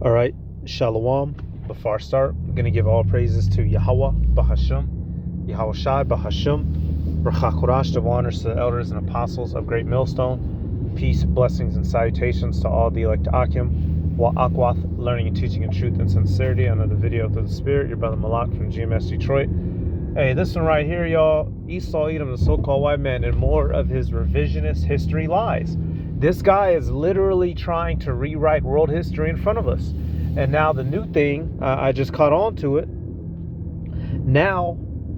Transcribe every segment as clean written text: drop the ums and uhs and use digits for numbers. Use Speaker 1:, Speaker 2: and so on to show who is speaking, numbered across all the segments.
Speaker 1: All right, Shalom. Before I start, I'm going to give all praises to Yahweh, Bahasham, Yahweh Shai, Bahasham, Rachakorash, give honors to the elders and apostles of Great Millstone. Peace, blessings, and salutations to all the elect Akim, Wa Akwath, learning and teaching in truth and sincerity. Under the video through the Spirit, your brother Malak from GMS Detroit. Hey, this one right here, y'all, Esau, Edom, the so-called white man, and more of his revisionist history lies. This guy is literally trying to rewrite world history in front of us. And now the new thing, I just caught on to it. Now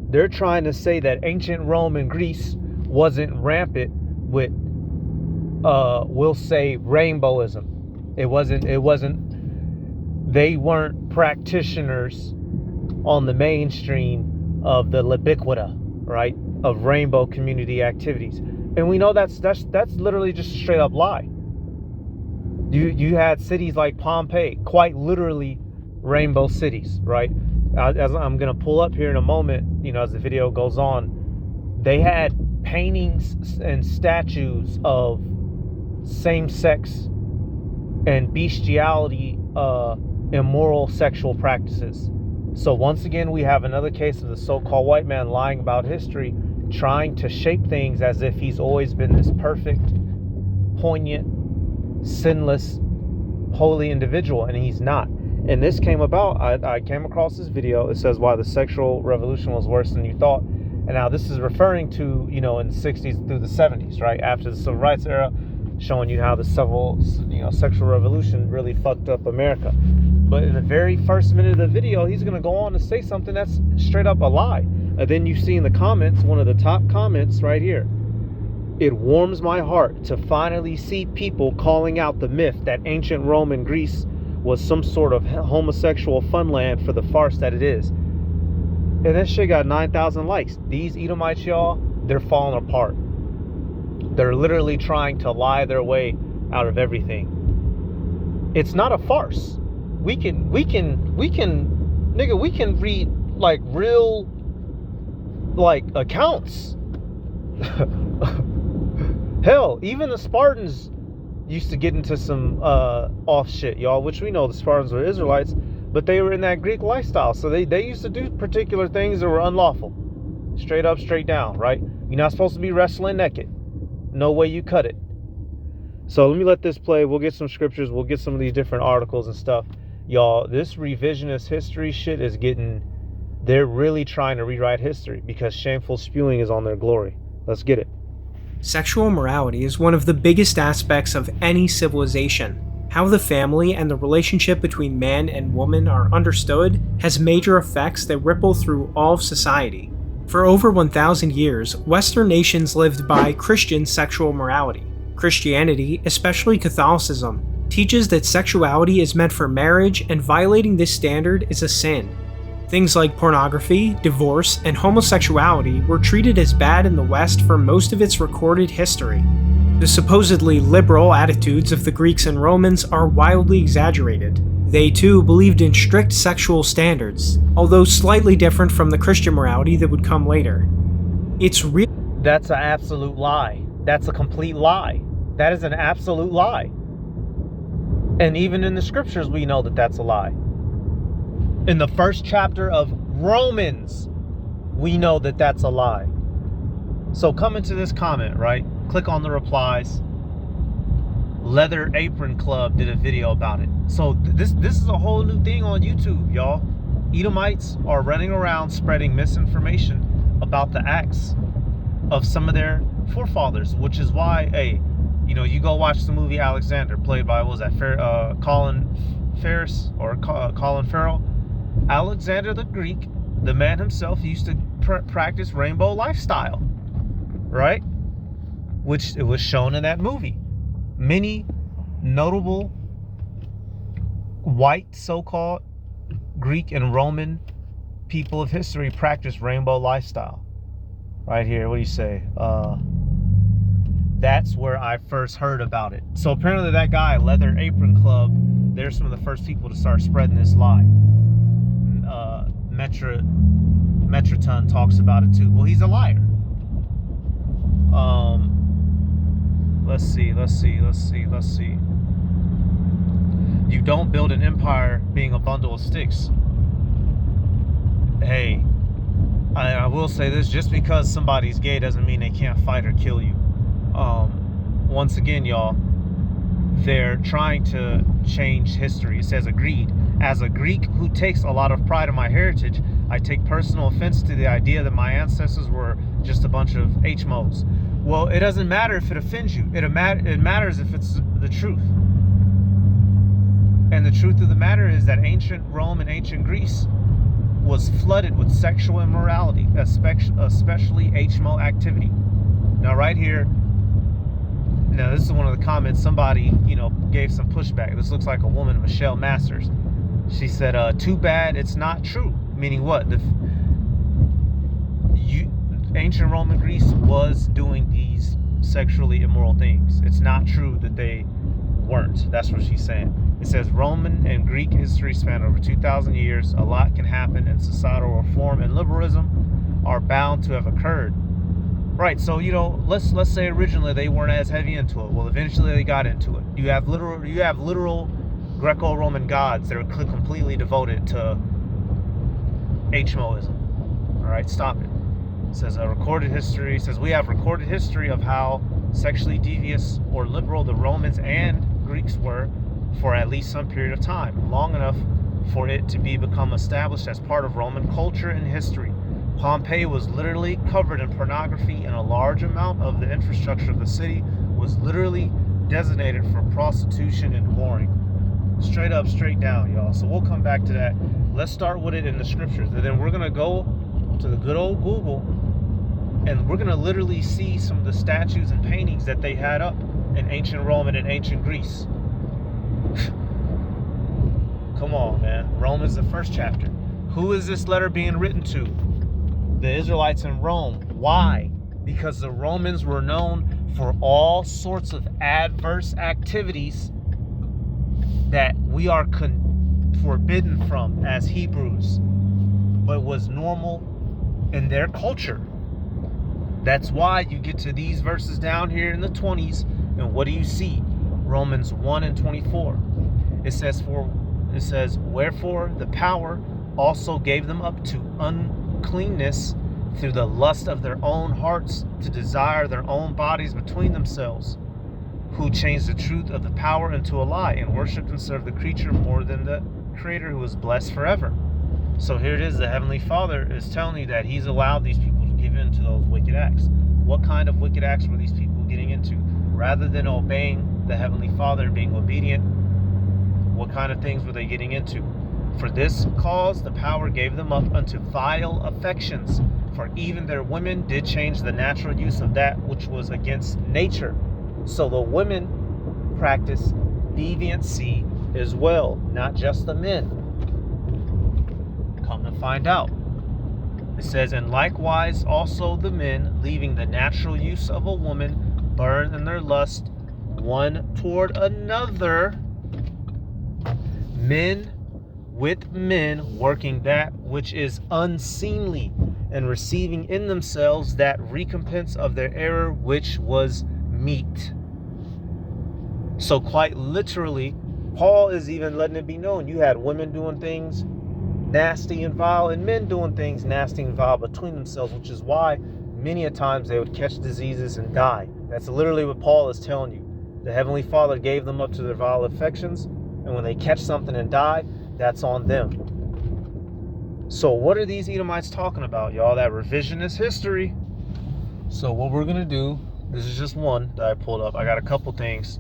Speaker 1: they're trying to say that ancient Rome and Greece wasn't rampant with, we'll say, rainbowism. It wasn't, they weren't practitioners on the mainstream of the libiquita, right, of rainbow community activities. And we know that's literally just a straight up lie. You had cities like Pompeii, quite literally rainbow cities, right? As I'm gonna pull up here in a moment, as the video goes on, they had paintings and statues of same-sex and bestiality, immoral sexual practices. So once again, we have another case of the so-called white man lying about history, trying to shape things as if he's always been this perfect, poignant, sinless, holy individual, and he's not. And this came about, I came across this video. It says why the sexual revolution was worse than you thought. And now this is referring to, in the 60s through the 70s, right? After the civil rights era, showing you how the sexual revolution really fucked up America. But in the very first minute of the video, he's going to go on to say something that's straight up a lie. And then you see in the comments, one of the top comments right here. It warms my heart to finally see people calling out the myth that ancient Rome and Greece was some sort of homosexual funland for the farce that it is. And that shit got 9,000 likes. These Edomites, y'all, they're falling apart. They're literally trying to lie their way out of everything. It's not a farce. We can read like real accounts. Hell, even the Spartans used to get into some off shit, y'all, which we know the Spartans were Israelites, but they were in that Greek lifestyle. So they used to do particular things that were unlawful. Straight up, straight down, right? You're not supposed to be wrestling naked. No way you cut it. So let me let this play. We'll get some scriptures. We'll get some of these different articles and stuff. Y'all, this revisionist history shit is they're really trying to rewrite history because shameful spewing is on their glory. Let's get it.
Speaker 2: Sexual morality is one of the biggest aspects of any civilization. How the family and the relationship between man and woman are understood has major effects that ripple through all of society. For over 1,000 years, Western nations lived by Christian sexual morality. Christianity, especially Catholicism, teaches that sexuality is meant for marriage, and violating this standard is a sin. Things like pornography, divorce, and homosexuality were treated as bad in the West for most of its recorded history. The supposedly liberal attitudes of the Greeks and Romans are wildly exaggerated. They too believed in strict sexual standards, although slightly different from the Christian morality that would come later.
Speaker 1: That's an absolute lie. That's a complete lie. That is an absolute lie. And even in the scriptures, we know that that's a lie. In the first chapter of Romans, we know that that's a lie. So come into this comment, right? Click on the replies. Leather Apron Club did a video about it. So this is a whole new thing on YouTube, y'all. Edomites are running around spreading misinformation about the acts of some of their forefathers, which is why, hey, you go watch the movie Alexander, played by, what was that, Colin Ferris or Colin Farrell. Alexander the Greek, the man himself, used to practice rainbow lifestyle, right? Which it was shown in that movie. Many notable white so-called Greek and Roman people of history practice rainbow lifestyle. Right here, what do you say? That's where I first heard about it. So apparently that guy, Leather Apron Club, they're some of the first people to start spreading this lie. Metroton talks about it too. Well, he's a liar. Let's see. You don't build an empire being a bundle of sticks. Hey, I will say this, just because somebody's gay doesn't mean they can't fight or kill you. Once again, y'all, they're trying to change history. It says, agreed. As a Greek who takes a lot of pride in my heritage, I take personal offense to the idea that my ancestors were just a bunch of HMOs. Well, it doesn't matter if it offends you. It matters if it's the truth. And the truth of the matter is that ancient Rome and ancient Greece was flooded with sexual immorality, especially HMO activity. Now, right here, now this is one of the comments. Somebody, gave some pushback. This looks like a woman, Michelle Masters. She said, "Too bad it's not true." Meaning what? Ancient Roman Greece was doing these sexually immoral things. It's not true that they weren't. That's what she's saying. It says Roman and Greek history span over 2,000 years. A lot can happen, and societal reform and liberalism are bound to have occurred. Right. So let's say originally they weren't as heavy into it. Well, eventually they got into it. You have literal Greco-Roman gods that are completely devoted to HMOism. All right, stop it. It says recorded history. It says we have recorded history of how sexually devious or liberal the Romans and Greeks were for at least some period of time, long enough for it to become established as part of Roman culture and history. Pompeii was literally covered in pornography, and a large amount of the infrastructure of the city was literally designated for prostitution and whoring. Straight up, straight down, y'all. So we'll come back to that. Let's start with it in the scriptures, and then we're going to go to the good old Google, and we're going to literally see some of the statues and paintings that they had up in ancient Rome and in ancient Greece. Come on, man. Romans, the first chapter. Who is this letter being written to? The Israelites in Rome. Why? Because the Romans were known for all sorts of adverse activities that we are forbidden from as Hebrews, but was normal in their culture. That's why you get to these verses down here in the 20s, and what do you see? Romans 1 and 24. It says, wherefore the power also gave them up to uncleanness through the lust of their own hearts, to desire their own bodies between themselves, who changed the truth of the power into a lie, and worshiped and served the creature more than the Creator, who is blessed forever. So here it is. The Heavenly Father is telling you that He's allowed these people to give in to those wicked acts. What kind of wicked acts were these people getting into? Rather than obeying the Heavenly Father and being obedient, what kind of things were they getting into? For this cause the power gave them up unto vile affections, for even their women did change the natural use of that which was against nature. So the women practice deviancy as well, not just the men. Come to find out. It says, and likewise also the men, leaving the natural use of a woman, burn in their lust one toward another, men with men, working that which is unseemly, and receiving in themselves that recompense of their error which was meet. So quite literally, Paul is even letting it be known. You had women doing things nasty and vile, and men doing things nasty and vile between themselves, which is why many a times they would catch diseases and die. That's literally what Paul is telling you. The Heavenly Father gave them up to their vile affections, and when they catch something and die, that's on them. So what are these Edomites talking about, y'all? That revisionist history. So what we're going to do, this is just one that I pulled up. I got a couple things.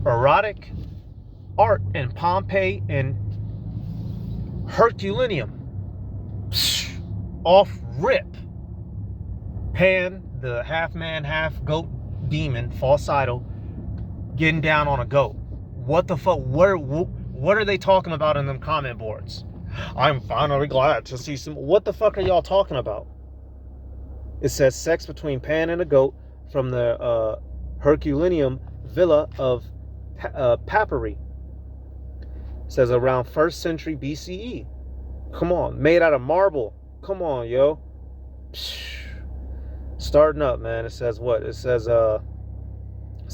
Speaker 1: Erotic art in Pompeii and Herculaneum. Off rip. Pan, the half man, half goat demon, false idol, getting down on a goat. What the fuck? What are they talking about in them comment boards? I'm finally glad to see some. What the fuck are y'all talking about? It says sex between Pan and a goat from the Herculaneum villa of Papyri. It says around 1st century BCE. Come on, made out of marble. Come on, yo. Starting up, man. It says what? It says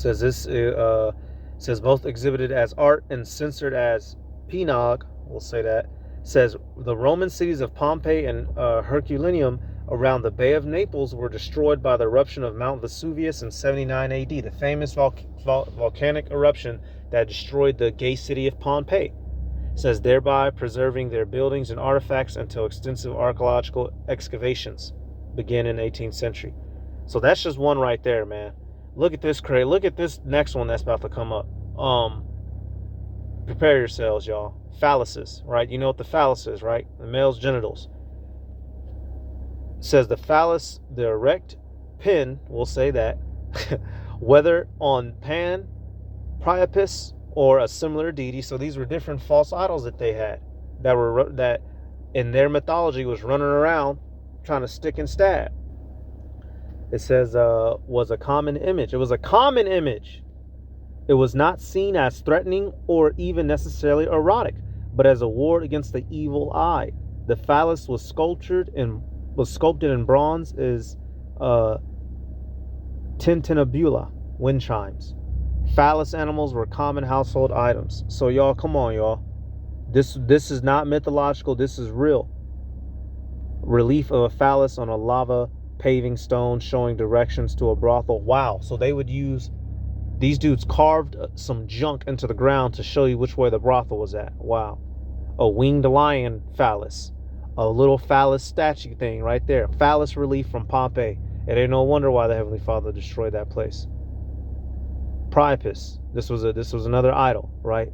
Speaker 1: this It says both exhibited as art and censored as Pinog, we'll say that. It says the Roman cities of Pompeii and Herculaneum around the Bay of Naples were destroyed by the eruption of Mount Vesuvius in 79 AD, the famous volcanic eruption that destroyed the gay city of Pompeii. It says thereby preserving their buildings and artifacts until extensive archaeological excavations began in the 18th century. So that's just one right there, man. Look at this crate. Look at this next one that's about to come up. Prepare yourselves, y'all. Phalluses, right? You know what the phallus is, right? The male's genitals. It says the phallus, the erect pin, we'll say that, whether on Pan, Priapus, or a similar deity. So these were different false idols that they had that in their mythology was running around trying to stick and stab. It says was a common image. It was a common image. It was not seen as threatening or even necessarily erotic, but as a ward against the evil eye. The phallus was sculpted in bronze as tintinnabula, wind chimes. Phallus animals were common household items. So y'all, come on, y'all. This is not mythological. This is real. Relief of a phallus on a lava paving stone showing directions to a brothel. Wow. So they would use, these dudes carved some junk into the ground to show you which way the brothel was at. Wow. A winged lion phallus. A little phallus statue thing right there. Phallus relief from Pompeii. It ain't no wonder why the Heavenly Father destroyed that place. Priapus. This was another idol, right?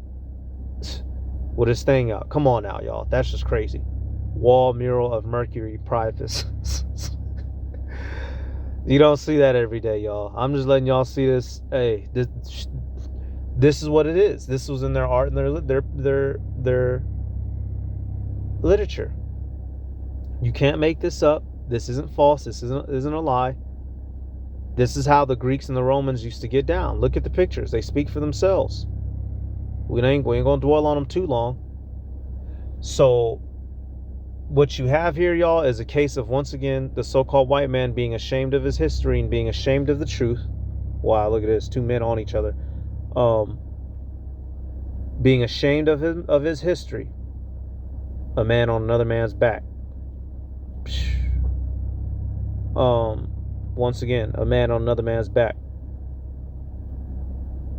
Speaker 1: With his thing out. Come on now, y'all. That's just crazy. Wall mural of Mercury, Priapus. You don't see that every day, y'all. I'm just letting y'all see this. Hey, this is what it is. This was in their art and their literature. You can't make this up. This isn't false. This isn't a lie. This is how the Greeks and the Romans used to get down. Look at the pictures. They speak for themselves. We ain't going to dwell on them too long. So what you have here, y'all, is a case of, once again, the so-called white man being ashamed of his history and being ashamed of the truth. Wow, look at this. Two men on each other. Being ashamed of his history. A man on another man's back. Once again, a man on another man's back.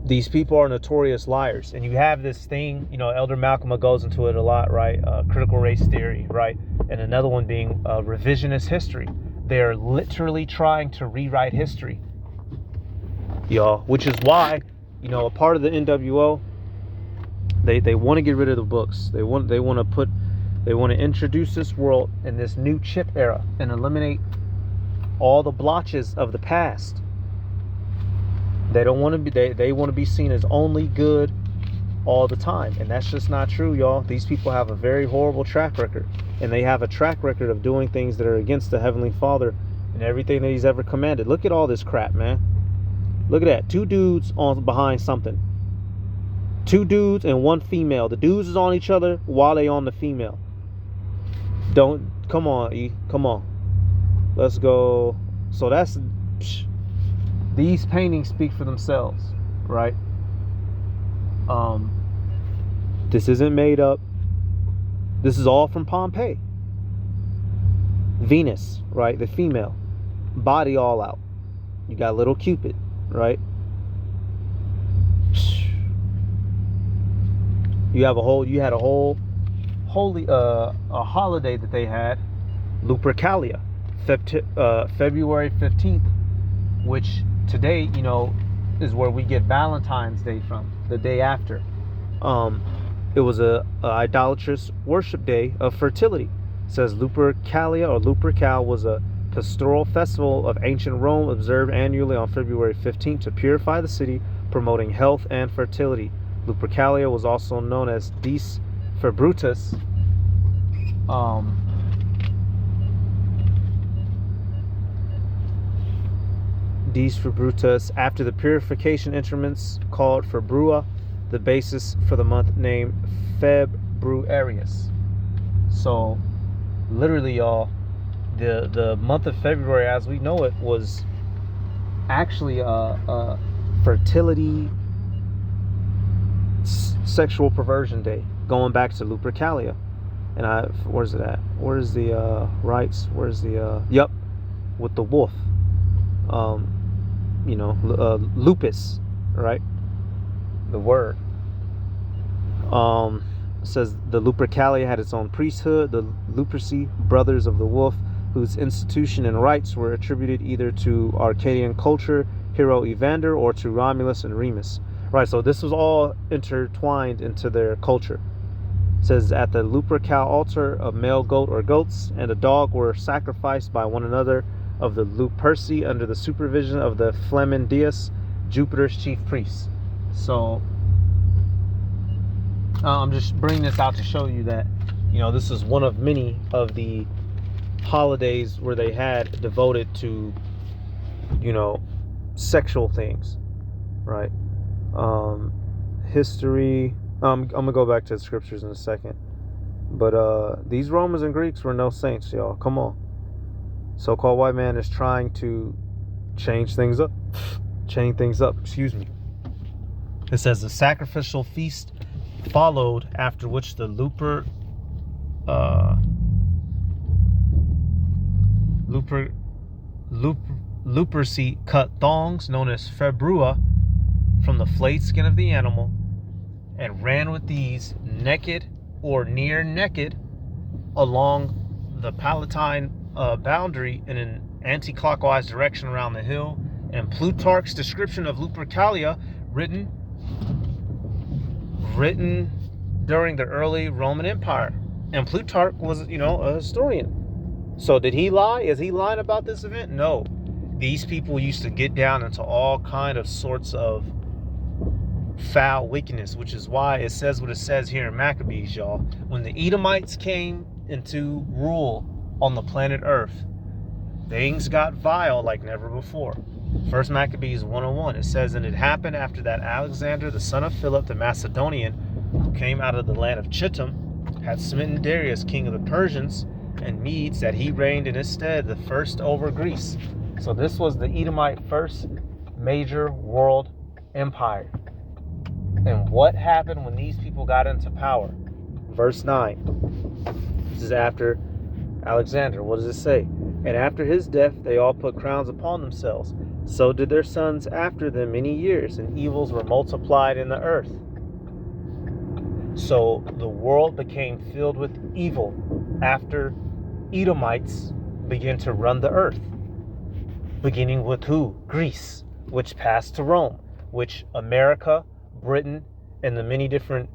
Speaker 1: These people are notorious liars. And you have this thing, Elder Malcolm goes into it a lot, right? Critical race theory, right? And another one being revisionist history. They're literally trying to rewrite history, y'all, which is why, a part of the NWO, they want to get rid of the books. They want to introduce this world in this new chip era and eliminate all the blotches of the past. They don't want to be. They want to be seen as only good all the time, and that's just not true, y'all. These people have a very horrible track record, and they have a track record of doing things that are against the Heavenly Father and everything that He's ever commanded. Look at all this crap, man. Look at that. Two dudes behind something. Two dudes and one female. The dudes is on each other while they on the female. Come on, E. Come on. Let's go. So that's. These paintings speak for themselves, right? This isn't made up. This is all from Pompeii. Venus, right? The female. Body all out. You got little Cupid, right? You had a whole holy a holiday that they had, Lupercalia, February 15th, which today, is where we get Valentine's Day from, the day after. It was a idolatrous worship day of fertility. It says Lupercalia or Lupercal was a pastoral festival of ancient Rome observed annually on February 15th to purify the city, promoting health and fertility. Lupercalia was also known as Dies Februtus. Dies Februtus, after the purification instruments called Februa, the basis for the month named Februarius. So, literally, y'all, the month of February, as we know it, was actually a fertility sexual perversion day, going back to Lupercalia. And where's it at? Where's the rights? Where's the yep, with the wolf. Lupus, right? The word. Says the Lupercalia had its own priesthood, the Luperci, brothers of the wolf, whose institution and rites were attributed either to Arcadian culture, hero Evander, or to Romulus and Remus. Right, so this was all intertwined into their culture. It says at the Lupercal altar, a male goat or goats and a dog were sacrificed by one another of the Luperci under the supervision of the Flamindius, Jupiter's chief priest. So I'm just bringing this out to show you that, this is one of many of the holidays where they had devoted to, sexual things, right? History. I'm gonna go back to the scriptures in a second, but these Romans and Greeks were no saints, y'all. Come on. So-called white man is trying to change things up. Excuse me. It says the sacrificial feast followed, after which the Luperci cut thongs known as februa from the flayed skin of the animal and ran with these naked or near naked along the Palatine boundary in an anti-clockwise direction around the hill. And Plutarch's description of Lupercalia, written during the early Roman Empire. And Plutarch was, a historian. So did he lie? Is he lying about this event? No. These people used to get down into all kind of sorts of foul wickedness, which is why it says what it says here in Maccabees, y'all. When the Edomites came into rule on the planet Earth, things got vile like never before. First Maccabees 1:1, it says, and it happened after that Alexander, the son of Philip the Macedonian, who came out of the land of Chittim, had smitten Darius, king of the Persians and Medes, that he reigned in his stead, the first over Greece. So this was the Edomite first major world empire. And what happened when these people got into power? Verse 9. This is after Alexander. What does it say? And after his death, they all put crowns upon themselves. So did their sons after them many years, and evils were multiplied in the earth. So the world became filled with evil after Edomites began to run the earth. Beginning with who? Greece, which passed to Rome, which America, Britain, and the many different,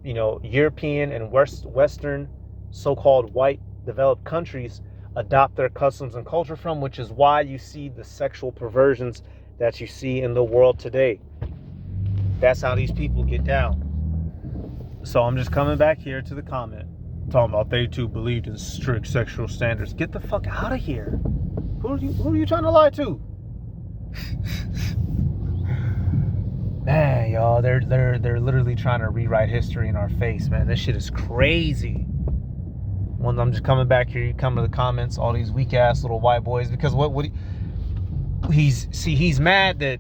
Speaker 1: European and Western so-called white developed countries adopt their customs and culture from, which is why you see the sexual perversions that you see in the world today. That's how these people get down. So I'm just coming back here to the comment, talking about they too believed in strict sexual standards. Get the fuck out of here. Who are you trying to lie to? Man, y'all, they're literally trying to rewrite history in our face, man. This shit is crazy. When I'm just coming back here, you come to the comments, all these weak ass little white boys, because he's mad that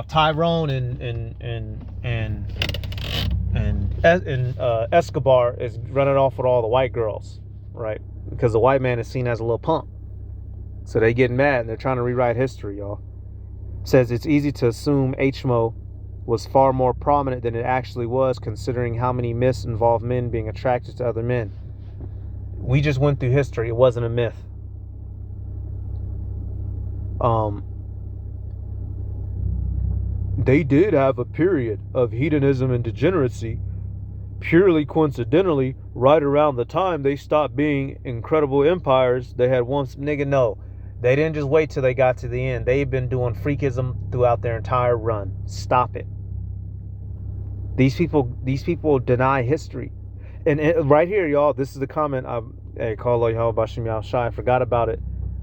Speaker 1: Tyrone and Escobar is running off with all the white girls, right? Because the white man is seen as a little punk. So they getting mad and they're trying to rewrite history, y'all. It says it's easy to assume HMO was far more prominent than it actually was, considering how many myths involve men being attracted to other men. We just went through history. It wasn't a myth. They did have a period of hedonism and degeneracy, purely coincidentally, right around the time they stopped being incredible empires they had once. Nigga, no. They didn't just wait till they got to the end. They've been doing freakism throughout their entire run. Stop it. These people deny history. And right here, y'all, this is the comment. I forgot about it.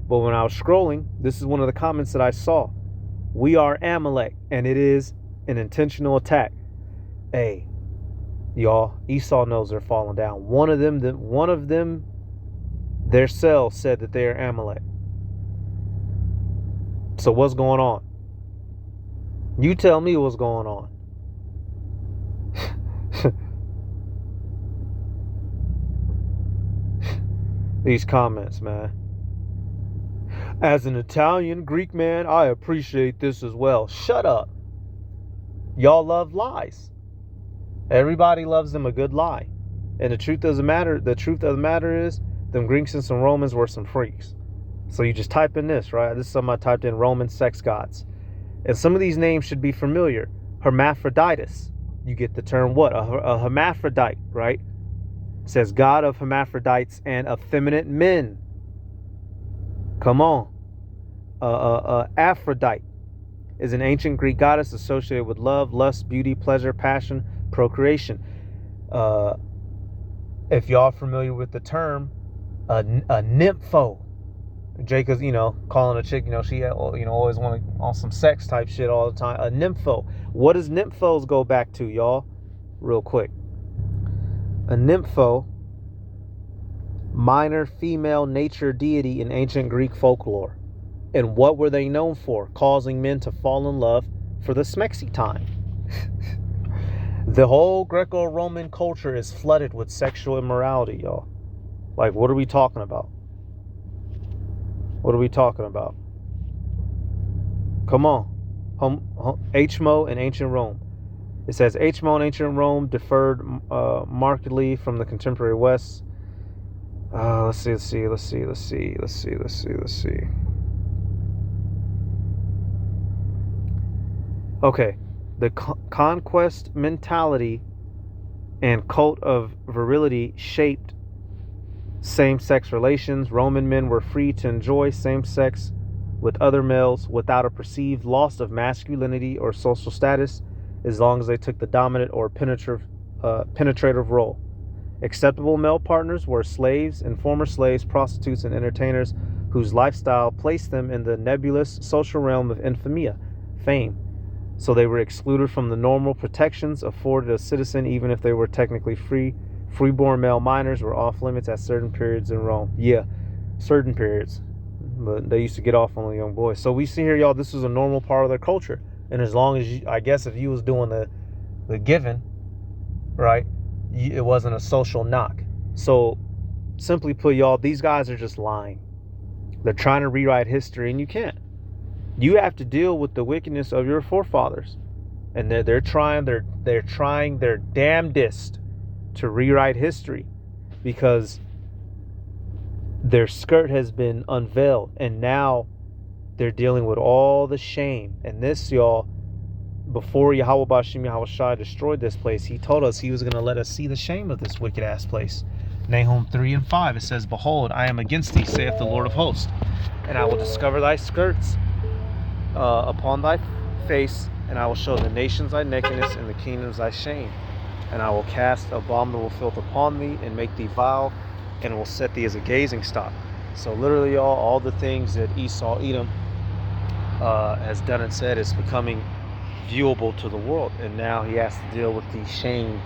Speaker 1: But when I was scrolling, this is one of the comments that I saw. We are Amalek, and it is an intentional attack. Hey, y'all, Esau knows they're falling down. One of them, their cell said that they are Amalek. So what's going on? You tell me what's going on. These comments, man. As an Italian Greek man, I appreciate this as well. Shut up. Y'all love lies. Everybody loves them a good lie. And the truth of the matter is, them Greeks and some Romans were some freaks. So you just type in this, right? This is something I typed in: Roman sex gods. And some of these names should be familiar. Hermaphroditus. You get the term what? A hermaphrodite, right? It says god of hermaphrodites and effeminate men. Come on. Aphrodite is an ancient Greek goddess associated with love, lust, beauty, pleasure, passion, procreation. If y'all familiar with the term, a nympho. Jacob's, calling a chick, she, always want on some sex type shit all the time. A nympho. What does nymphos go back to, y'all? Real quick. A nympho, minor female nature deity in ancient Greek folklore. And what were they known for? Causing men to fall in love for the smexy time. The whole Greco-Roman culture is flooded with sexual immorality, y'all. Like, what are we talking about? What are we talking about? Come on. HMO in ancient Rome. It says HMO in ancient Rome differed markedly from the contemporary West. Let's see. Okay. The conquest mentality and cult of virility shaped same-sex relations. Roman men were free to enjoy same-sex with other males without a perceived loss of masculinity or social status, as long as they took the dominant or penetrative role. Acceptable male partners were slaves and former slaves, prostitutes, and entertainers whose lifestyle placed them in the nebulous social realm of infamia, fame. So they were excluded from the normal protections afforded a citizen, even if they were technically free. Freeborn male minors were off limits at certain periods in Rome. Yeah, certain periods. But they used to get off on the young boys. So we see here, y'all, this was a normal part of their culture. And as long as I guess if you was doing the giving, right, it wasn't a social knock. So simply put, y'all, these guys are just lying. They're trying to rewrite history, and you can't. You have to deal with the wickedness of your forefathers. And they're trying their damnedest to rewrite history, because their skirt has been unveiled, and now they're dealing with all the shame. And this, y'all, before Yahweh Bashim Yahweh Shai destroyed this place, he told us he was going to let us see the shame of this wicked ass place. Nahum 3:5, it says, "Behold, I am against thee, saith the Lord of hosts, and I will discover thy skirts upon thy face, and I will show the nations thy nakedness and the kingdoms thy shame. And I will cast abominable filth upon thee and make thee vile, and will set thee as a gazing stock." So literally, y'all, all the things that Esau, Edom has done and said is becoming viewable to the world. And now he has to deal with the shame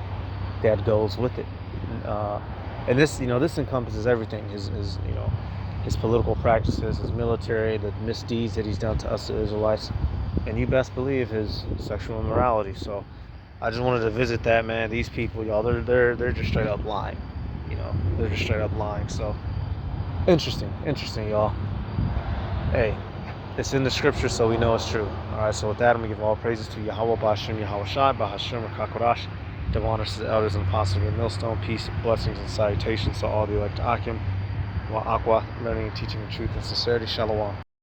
Speaker 1: that goes with it. And this, this encompasses everything. His political practices, his military, the misdeeds that he's done to us, the Israelites. And you best believe his sexual immorality. So I just wanted to visit that, man. These people, y'all, they're just straight up lying. They're just straight up lying. So interesting, y'all. Hey, it's in the scripture, so we know it's true. All right, so with that, I'm gonna give all praises to Yahweh Bashim Yahweh Shai Bahashim Rakakorash. Give honors to the elders and apostles of the millstone. Peace, blessings, and salutations to all the elect Akim, Wa Aqua, learning and teaching the truth and sincerity. Shalom.